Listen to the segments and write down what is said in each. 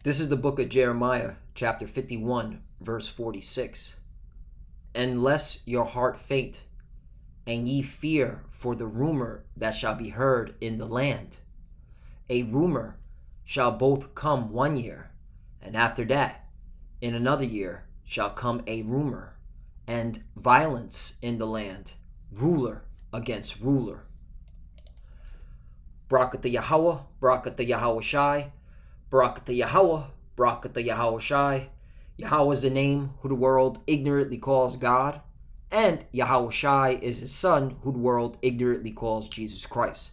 This is the book of Jeremiah, chapter 51, verse 46. Unless your heart faint, and ye fear for the rumor that shall be heard in the land. A rumor shall both come 1 year, and after that, in another year, shall come a rumor, and violence in the land, ruler against ruler. Barakatah Yahweh, Barakatah Yahweh Shai, Barakatah Yahweh, Barakatah Yahweh Shai. Yahweh is the name who the world ignorantly calls God, and Yahweh Shai is his son who the world ignorantly calls Jesus Christ.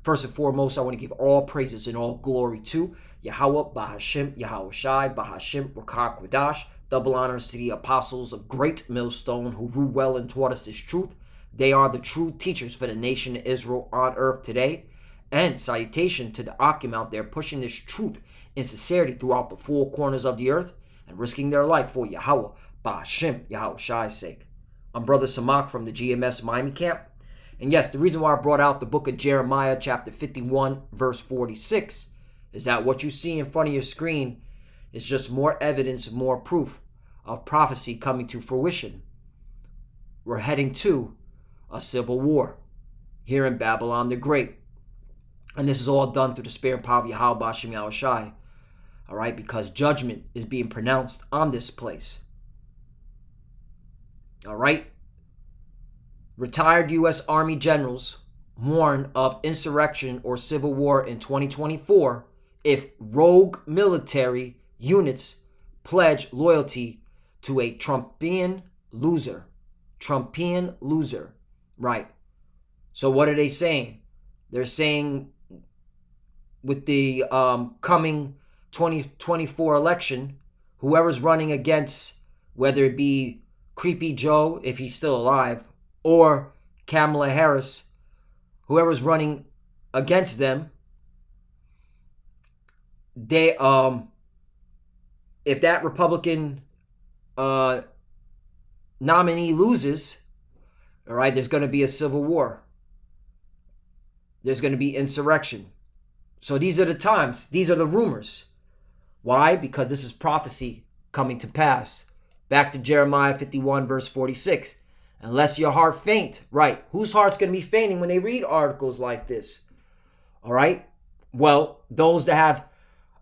First and foremost, I want to give all praises and all glory to Yahweh, Bahashim, Yahweh Shai, Bahashim, Rakah Quadash. Double honors to the apostles of Great Millstone who ruled well and taught us this truth. They are the true teachers for the nation of Israel on earth today. And salutation to the Akim out there pushing this truth in sincerity throughout the four corners of the earth and risking their life for Yahweh, Bahashim, Yahweh Shai's sake. I'm Brother Samak from the GMS Miami camp. And yes, the reason why I brought out the book of Jeremiah, chapter 51, verse 46, is that what you see in front of your screen is just more evidence, more proof of prophecy coming to fruition. We're heading to a civil war here in Babylon the Great. And this is all done through the spirit and power of Yahweh, Bahashim, Yahweh Shai. All right, because judgment is being pronounced on this place. All right. Retired U.S. Army generals warn of insurrection or civil war in 2024 if rogue military units pledge loyalty to a Trumpian loser. Trumpian loser. Right. So what are they saying? They're saying with the coming 2024 election, whoever's running against, whether it be Creepy Joe, if he's still alive, or Kamala Harris, whoever's running against them, they if that Republican nominee loses, all right, there's going to be a civil war. There's going to be insurrection. So these are the times. These are the rumors. Why? Because this is prophecy coming to pass. Back to Jeremiah 51, verse 46. Unless your heart faint. Right. Whose heart's going to be fainting when they read articles like this? All right. Well, those that have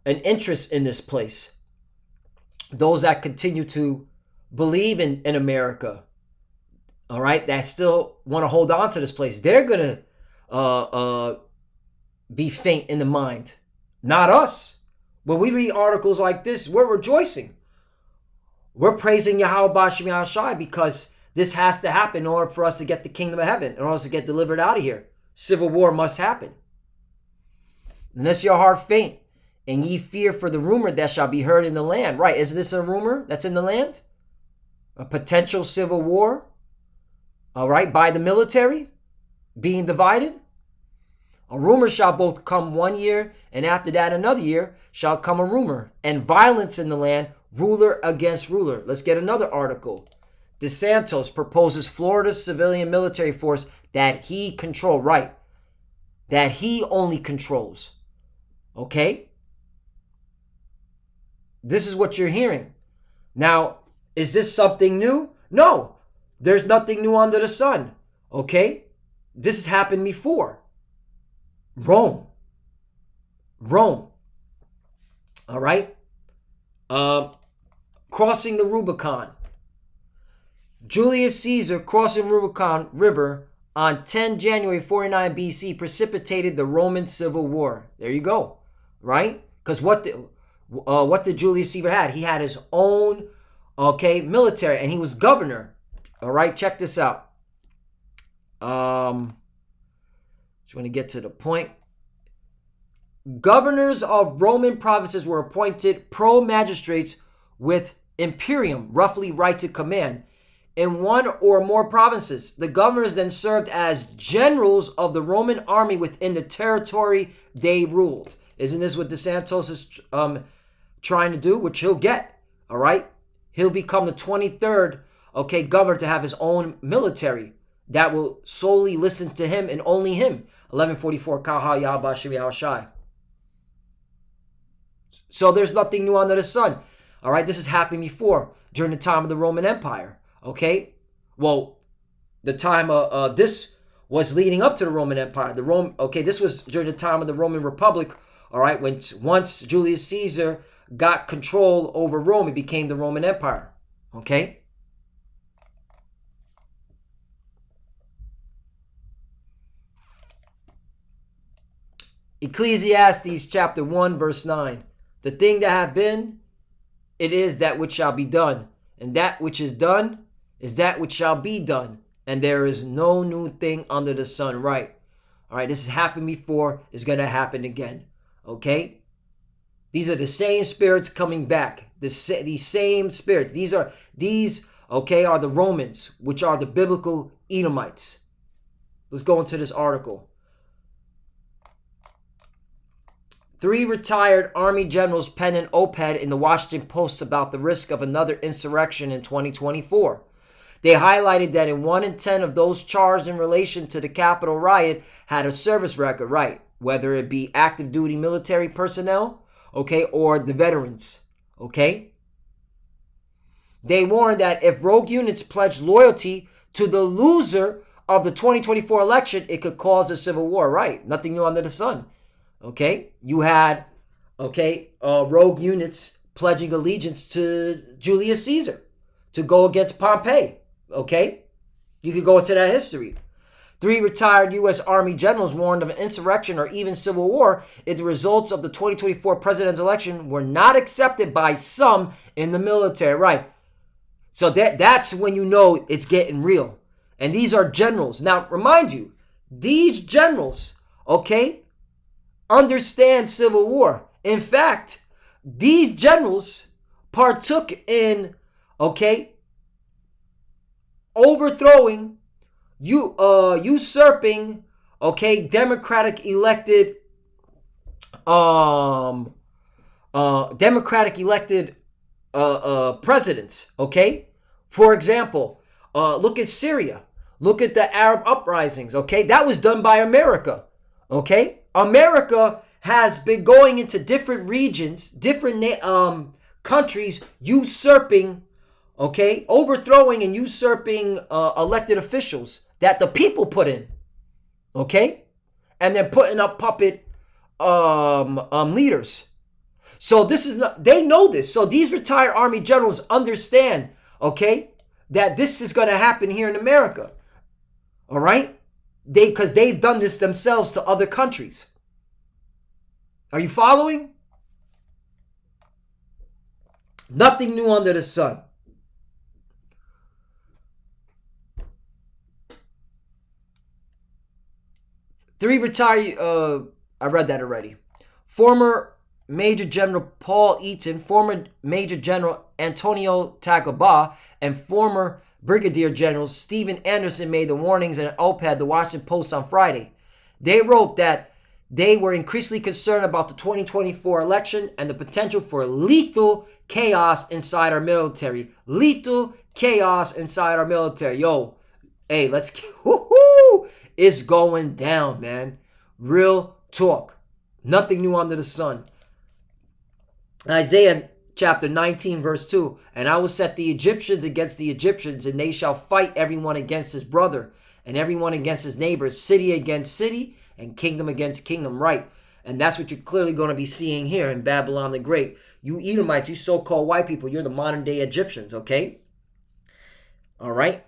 an interest in this place. Those that continue to believe in America. All right. That still want to hold on to this place. They're going to be faint in the mind. Not us. When we read articles like this, we're rejoicing. We're praising Yahweh, Bahashim, Yahweh Shai, because this has to happen in order for us to get the kingdom of heaven, in order to get delivered out of here. Civil war must happen. Unless your heart faint, and ye fear for the rumor that shall be heard in the land. Right, is this a rumor that's in the land? A potential civil war? All right, by the military being divided? A rumor shall both come 1 year, and after that another year shall come a rumor, and violence in the land, ruler against ruler. Let's get another article. DeSantis proposes Florida's civilian military force that he control. Right. That he only controls. Okay? This is what you're hearing. Now, is this something new? No. There's nothing new under the sun. Okay? This has happened before. Rome. All right? Crossing the Rubicon. Julius Caesar crossing Rubicon River on 10 January 49 BC precipitated the Roman Civil War. There you go. Right? Because what did Julius Caesar had? He had his own, military, and he was governor. All right? Check this out. Just want to get to the point. Governors of Roman provinces were appointed pro-magistrates with imperium, roughly right to command, in one or more provinces. The governors then served as generals of the Roman army within the territory they ruled. Isn't this what DeSantis is trying to do? Which he'll get, all right? He'll become the 23rd, governor to have his own military that will solely listen to him and only him. 1144 Kaha Yahba Shimi Shai. So there's nothing new under the sun. All right, this has happened before during the time of the Roman Empire. Okay, well, the time this was leading up to the Roman Empire. This was during the time of the Roman Republic. All right, when once Julius Caesar got control over Rome, it became the Roman Empire. Okay. Ecclesiastes chapter 1 verse 9. The thing that have been, it is that which shall be done, and that which is done is that which shall be done, and there is no new thing under the sun. Right. All right, this has happened before, it's going to happen again. Okay? These are the same spirits coming back. These same spirits. These are the Romans, which are the biblical Edomites. Let's go into this article. 3 retired Army generals pen an op-ed in the Washington Post about the risk of another insurrection in 2024. They highlighted that 1 in 10 of those charged in relation to the Capitol riot had a service record, right? Whether it be active duty military personnel, okay, or the veterans, okay? They warned that if rogue units pledged loyalty to the loser of the 2024 election, it could cause a civil war, right? Nothing new under the sun. Okay, you had, rogue units pledging allegiance to Julius Caesar to go against Pompey. Okay, you could go into that history. 3 retired U.S. Army generals warned of an insurrection or even civil war if the results of the 2024 presidential election were not accepted by some in the military. Right. So that's when you know it's getting real. And these are generals. Now, remind you, these generals, understand civil war. In fact, these generals partook in, overthrowing, usurping, democratic elected presidents. For example, look at Syria. Look at the Arab uprisings. That was done by America. America has been going into different regions, different countries, usurping, overthrowing and usurping elected officials that the people put in, and then putting up puppet leaders. So this is not, they know this. So these retired Army generals understand, that this is going to happen here in America. All right? Because they've done this themselves to other countries. Are you following? Nothing new under the sun. Three retired, I read that already. Former Major General Paul Eaton, former Major General Antonio Tagaba, and former Brigadier General Stephen Anderson made the warnings in an op-ed the Washington Post on Friday. They wrote that they were increasingly concerned about the 2024 election and the potential for lethal chaos inside our military. Lethal chaos inside our military. Yo, hey, let's get, woohoo! It's going down, man. Real talk. Nothing new under the sun. Isaiah chapter 19 verse 2. And I will set the Egyptians against the Egyptians, and they shall fight everyone against his brother, and everyone against his neighbor, city against city, and kingdom against kingdom. Right. And that's what you're clearly going to be seeing here in Babylon the Great. You Edomites, you so-called white people, you're the modern day Egyptians, okay? All right?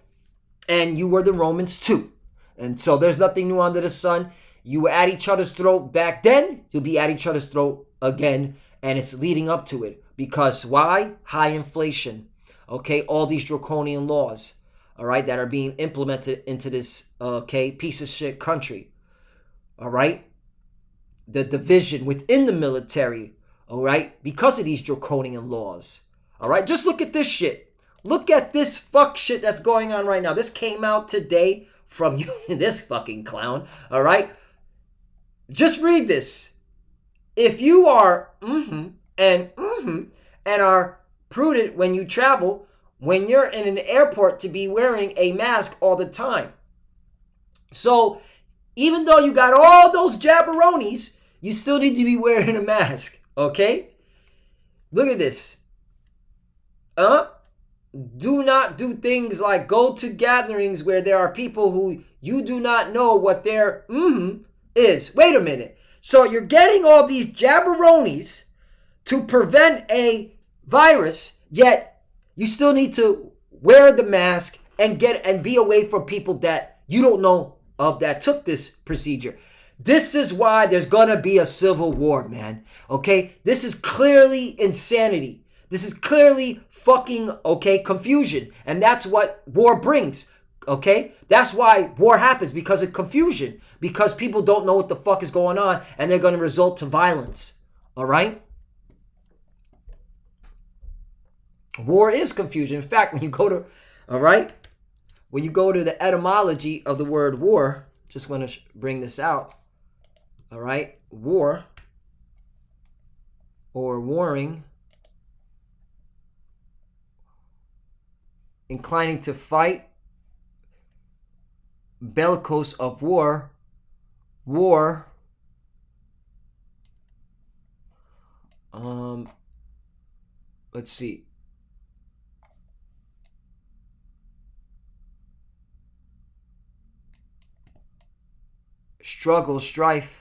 And you were the Romans too. And so there's nothing new under the sun. You were at each other's throat back then. You'll be at each other's throat again. And it's leading up to it. Because why? High inflation. Okay? All these draconian laws. All right? That are being implemented into this, piece of shit country. All right? The division within the military. All right? Because of these draconian laws. All right? Just look at this shit. Look at this fuck shit that's going on right now. This came out today from you, this fucking clown. All right? Just read this. If you are and are prudent when you travel, when you're in an airport, to be wearing a mask all the time. So even though you got all those jabronis, you still need to be wearing a mask. Okay? Look at this. Huh? Do not do things like go to gatherings where there are people who you do not know what their is. Wait a minute. So you're getting all these jabronis to prevent a virus, yet you still need to wear the mask and be away from people that you don't know of that took this procedure. This is why there's gonna be a civil war, man. Okay? This is clearly insanity. This is clearly fucking, confusion. And that's what war brings. Okay? That's why war happens, because of confusion. Because people don't know what the fuck is going on, and they're gonna result to violence. Alright? War is confusion. In fact, when you go to, when you go to the etymology of the word war, just want to bring this out. War or warring, inclining to fight, bellicose of war, let's see. Struggle, strife.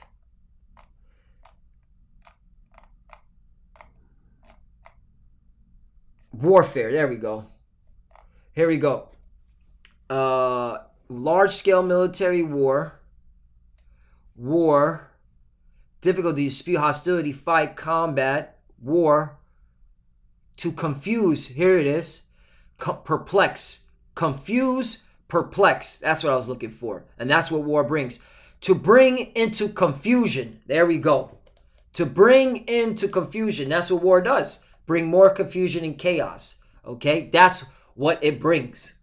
Warfare. There we go. Here we go. Large-scale military war. Difficulty, dispute, hostility, fight, combat, war. To confuse. Here it is. Perplex. Confuse, perplex. That's what I was looking for. And that's what war brings. To bring into confusion. There we go. To bring into confusion. That's what war does. Bring more confusion and chaos. Okay? That's what it brings.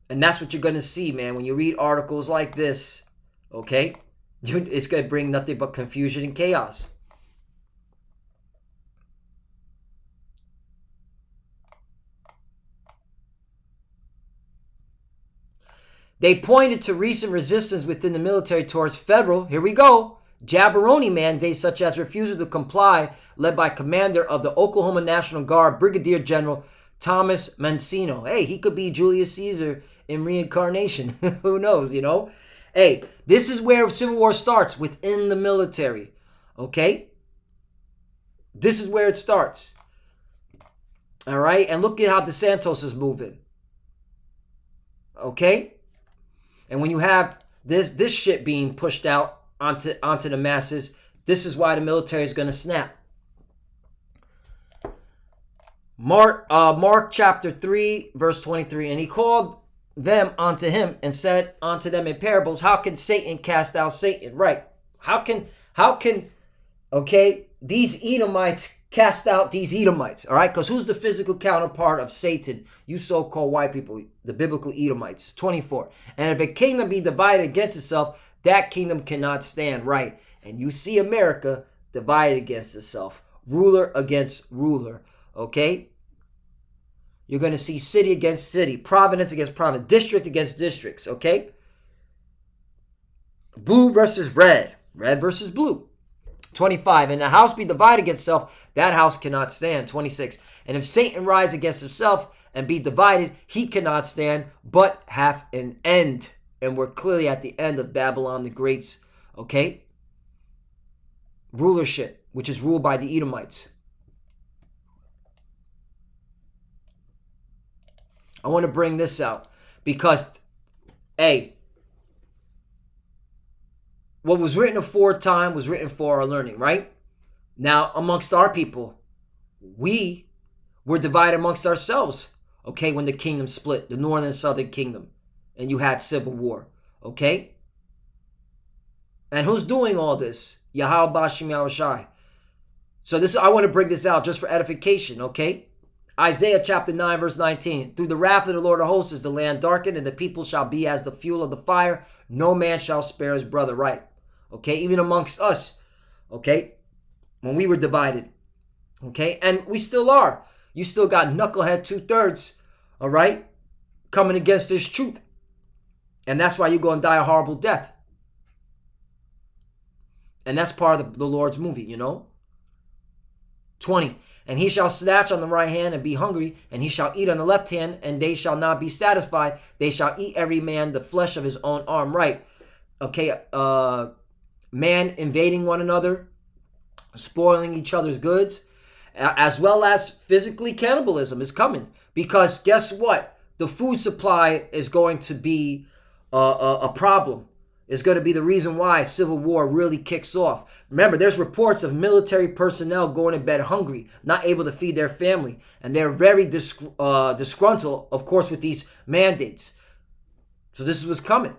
And that's what you're going to see, man, when you read articles like this. Okay? It's going to bring nothing but confusion and chaos. They pointed to recent resistance within the military towards federal, here we go, jabroni mandates such as refusal to comply, led by commander of the Oklahoma National Guard, Brigadier General Thomas Mancino. Hey, he could be Julius Caesar in reincarnation. Who knows, you know? Hey, this is where civil war starts, within the military. Okay? This is where it starts. All right? And look at how DeSantis is moving. Okay? And when you have this shit being pushed out onto the masses, this is why the military is going to snap. Mark chapter 3, verse 23. And he called them unto him and said unto them in parables, how can Satan cast out Satan? Right. How can these Edomites cast out these Edomites? All right. Because who's the physical counterpart of Satan? You so-called white people, the biblical Edomites. 24. And if a kingdom be divided against itself, that kingdom cannot stand. Right. And you see America divided against itself. Ruler against ruler. Okay. You're going to see city against city. Province against province. District against districts. Okay. Blue versus red. Red versus blue. 25. And the house be divided against itself, that house cannot stand. 26. And if Satan rise against himself and be divided, he cannot stand, but have an end. And we're clearly at the end of Babylon the Great's, rulership, which is ruled by the Edomites. I want to bring this out because, what was written aforetime was written for our learning, right? Now, amongst our people, we were divided amongst ourselves, when the kingdom split, the northern and southern kingdom, and you had civil war, And who's doing all this? Yahweh Bashim Yahushai. So I want to bring this out just for edification, Isaiah chapter 9, verse 19. Through the wrath of the Lord of hosts is the land darkened, and the people shall be as the fuel of the fire. No man shall spare his brother, right? Even amongst us, when we were divided, and we still are. You still got knucklehead 2/3, coming against this truth. And that's why you're going to die a horrible death. And that's part of the Lord's movie, 20. And he shall snatch on the right hand and be hungry, and he shall eat on the left hand, and they shall not be satisfied. They shall eat every man the flesh of his own arm. Right. Okay. Man invading one another, spoiling each other's goods, as well as physically cannibalism is coming. Because guess what? The food supply is going to be a problem. Is going to be the reason why civil war really kicks off. Remember, there's reports of military personnel going to bed hungry, not able to feed their family, and they're very disgruntled, of course, with these mandates. So this is what's coming.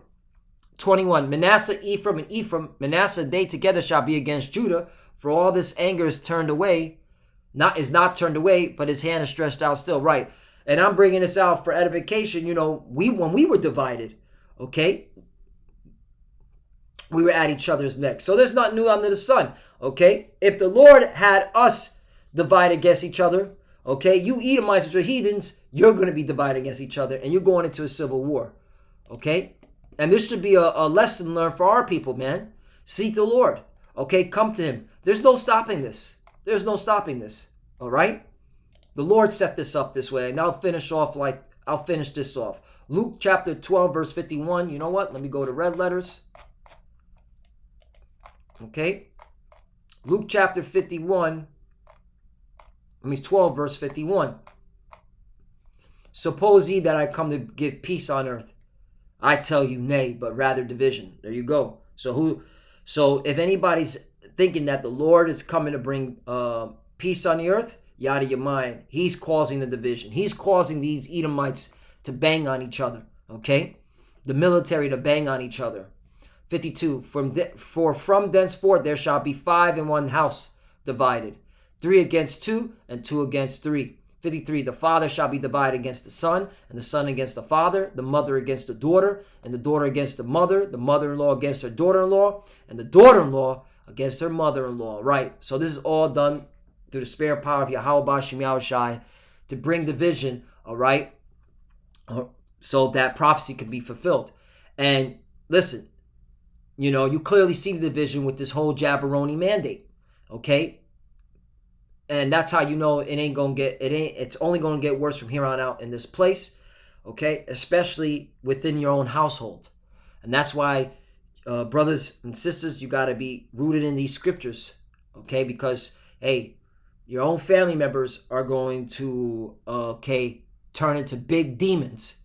21. Manasseh, Ephraim, and Ephraim, Manasseh, they together shall be against Judah, for all this anger is turned away, is not turned away, but his hand is stretched out still. Right. And I'm bringing this out for edification. You know, when we were divided, okay, we were at each other's necks. So there's nothing new under the sun, okay? If the Lord had us divide against each other, okay, you Edomites, which are heathens, you're going to be divided against each other, and you're going into a civil war, okay? And this should be a lesson learned for our people, man. Seek the Lord, okay? Come to him. There's no stopping this. There's no stopping this, all right? The Lord set this up this way, and I'll finish this off. Luke chapter 12, verse 51. You know what? Let me go to red letters. Okay, Luke chapter 12, verse 51. Suppose ye that I come to give peace on earth. I tell you nay, but rather division. There you go. So if anybody's thinking that the Lord is coming to bring peace on the earth, you out of your mind. He's causing the division. He's causing these Edomites to bang on each other. Okay, the military to bang on each other. 52, for from thenceforth there shall be 5 in one house divided, 3 against 2, and 2 against 3. 53, the father shall be divided against the son, and the son against the father, the mother against the daughter, and the daughter against the mother-in-law against her daughter-in-law, and the daughter-in-law against her mother-in-law. Right, so this is all done through the spirit and power of Yahweh B'Shem Yahushai to bring division, all right, so that prophecy can be fulfilled. And listen, you know, you clearly see the division with this whole Jabberoni mandate, okay? And that's how you know it's only going to get worse from here on out in this place, okay? Especially within your own household. And that's why, brothers and sisters, you got to be rooted in these scriptures, okay? Because, hey, your own family members are going to, turn into big demons,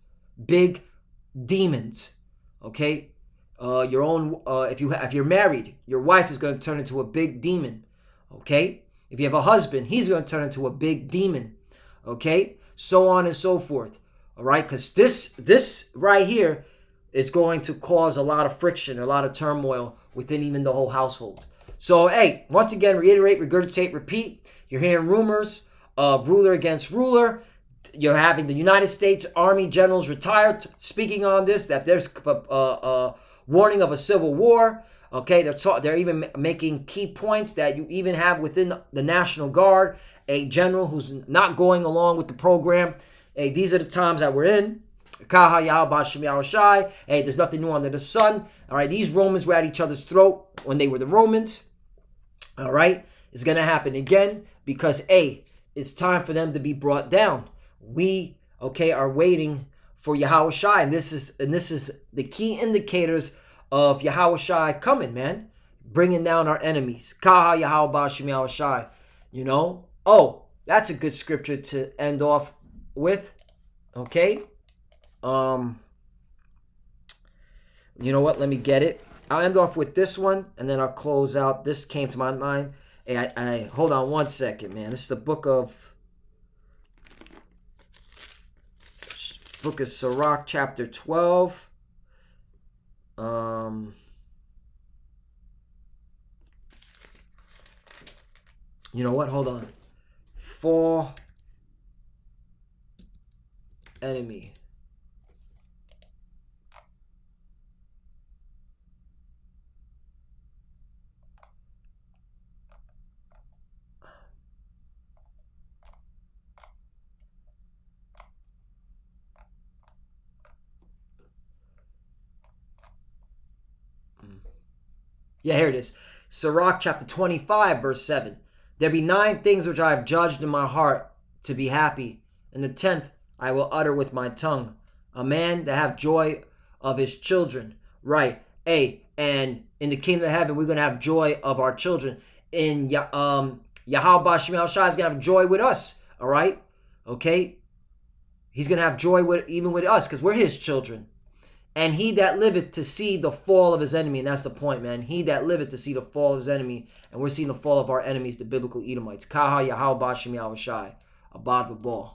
okay? Your own, if you're married, your wife is going to turn into a big demon, okay? If you have a husband, he's going to turn into a big demon, okay? So on and so forth, all right? Because this right here is going to cause a lot of friction, a lot of turmoil within even the whole household. So, hey, once again, reiterate, regurgitate, repeat. You're hearing rumors of ruler against ruler. You're having the United States Army generals retired speaking on this, that there's warning of a civil war. Okay, they're even making key points that you even have within the National Guard a general who's not going along with the program. Hey, these are the times that we're in. Hey, there's nothing new under the sun. All right, these Romans were at each other's throat when they were the Romans. All right, it's gonna happen again because it's time for them to be brought down. We are waiting for Yahushai, and this is the key indicators of Yahushai coming, man, bringing down our enemies. Kaha Yahweh B'Shem Yahushai. You know, that's a good scripture to end off with. Okay, you know what? Let me get it. I'll end off with this one, and then I'll close out. This came to my mind. Hey, I hold on one second, man. This is the book of Sirach, chapter 12. You know what? Hold on. For enemy. Yeah, here it is. Sirach chapter 25, verse 7. There be 9 things which I have judged in my heart to be happy, and the 10th I will utter with my tongue. A man that have joy of his children. Right. And in the kingdom of heaven, we're going to have joy of our children. In Yahweh Shai is going to have joy with us. All right? Okay? He's going to have joy even with us because we're his children. And he that liveth to see the fall of his enemy. And that's the point, man. He that liveth to see the fall of his enemy. And we're seeing the fall of our enemies, the biblical Edomites. Kaha Yahweh Shai. Abad Babal.